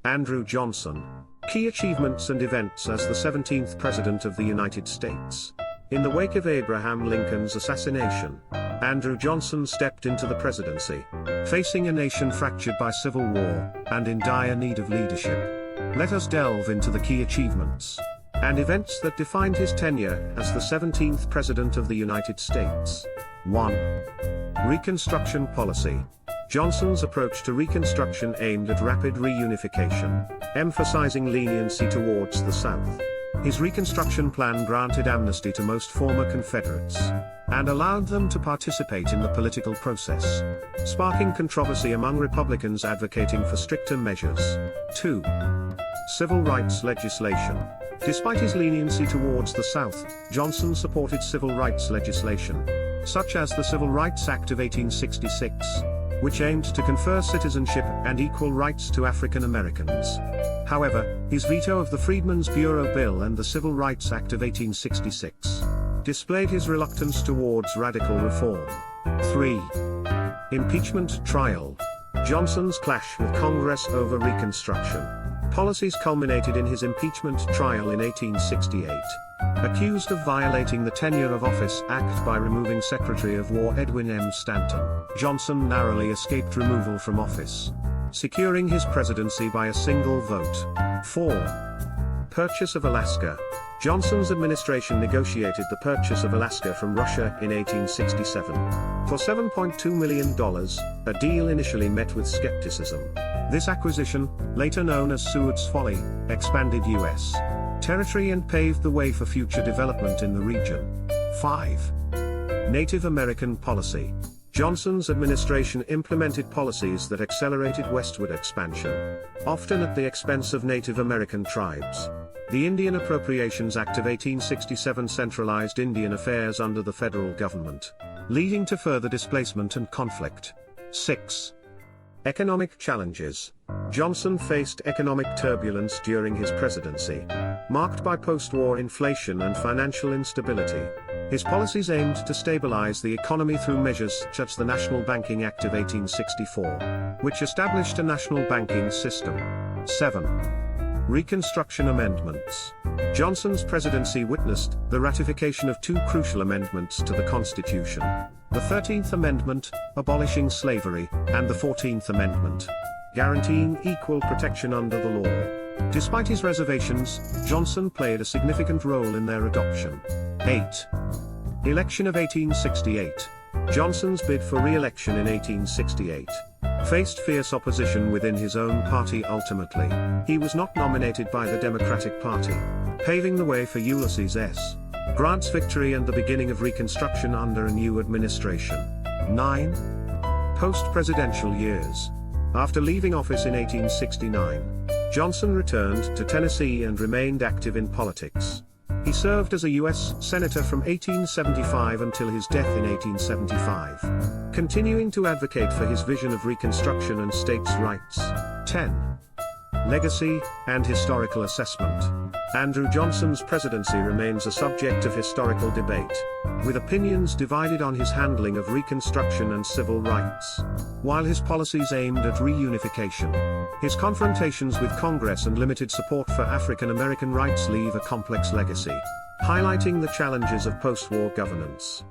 Andrew Johnson. Key achievements and events as the 17th President of the United States. In the wake of Abraham Lincoln's assassination, Andrew Johnson stepped into the presidency, facing a nation fractured by civil war and in dire need of leadership. Let us delve into the key achievements and events that defined his tenure as the 17th President of the United States. 1. Reconstruction policy. Johnson's approach to Reconstruction aimed at rapid reunification, emphasizing leniency towards the South. His Reconstruction plan granted amnesty to most former Confederates and allowed them to participate in the political process, sparking controversy among Republicans advocating for stricter measures. 2. Civil rights legislation. Despite his leniency towards the South, Johnson supported civil rights legislation, such as the Civil Rights Act of 1866, which aimed to confer citizenship and equal rights to African Americans. However, his veto of the Freedmen's Bureau Bill and the Civil Rights Act of 1866 displayed his reluctance towards radical reform. 3. Impeachment trial. Johnson's clash with Congress over Reconstruction policies culminated in his impeachment trial in 1868. Accused of violating the Tenure of Office Act by removing Secretary of War Edwin M. Stanton, Johnson narrowly escaped removal from office, securing his presidency by a single vote. 4. Purchase of Alaska. Johnson's administration negotiated the purchase of Alaska from Russia in 1867 for $7.2 million, a deal initially met with skepticism. This acquisition, later known as Seward's Folly, expanded U.S. territory and paved the way for future development in the region. 5. Native American policy. Johnson's administration implemented policies that accelerated westward expansion, often at the expense of Native American tribes. The Indian Appropriations Act of 1867 centralized Indian affairs under the federal government, leading to further displacement and conflict. 6. Economic challenges. Johnson faced economic turbulence during his presidency, marked by post-war inflation and financial instability. His policies aimed to stabilize the economy through measures such as the National Banking Act of 1864, which established a national banking system. 7. Reconstruction amendments. Johnson's presidency witnessed the ratification of two crucial amendments to the Constitution: the 13th Amendment, abolishing slavery, and the 14th Amendment, guaranteeing equal protection under the law. Despite his reservations, Johnson played a significant role in their adoption. 8. Election of 1868. Johnson's bid for re-election in 1868 faced fierce opposition within his own party. Ultimately, he was not nominated by the Democratic Party, paving the way for Ulysses S. Grant's victory and the beginning of Reconstruction under a new administration. 9. Post-presidential years. After leaving office in 1869, Johnson returned to Tennessee and remained active in politics. He served as a U.S. Senator from 1875 until his death in 1875, continuing to advocate for his vision of Reconstruction and states' rights. 10. Legacy and historical assessment. Andrew Johnson's presidency remains a subject of historical debate, with opinions divided on his handling of Reconstruction and civil rights. While his policies aimed at reunification, his confrontations with Congress and limited support for African American rights leave a complex legacy, highlighting the challenges of post-war governance.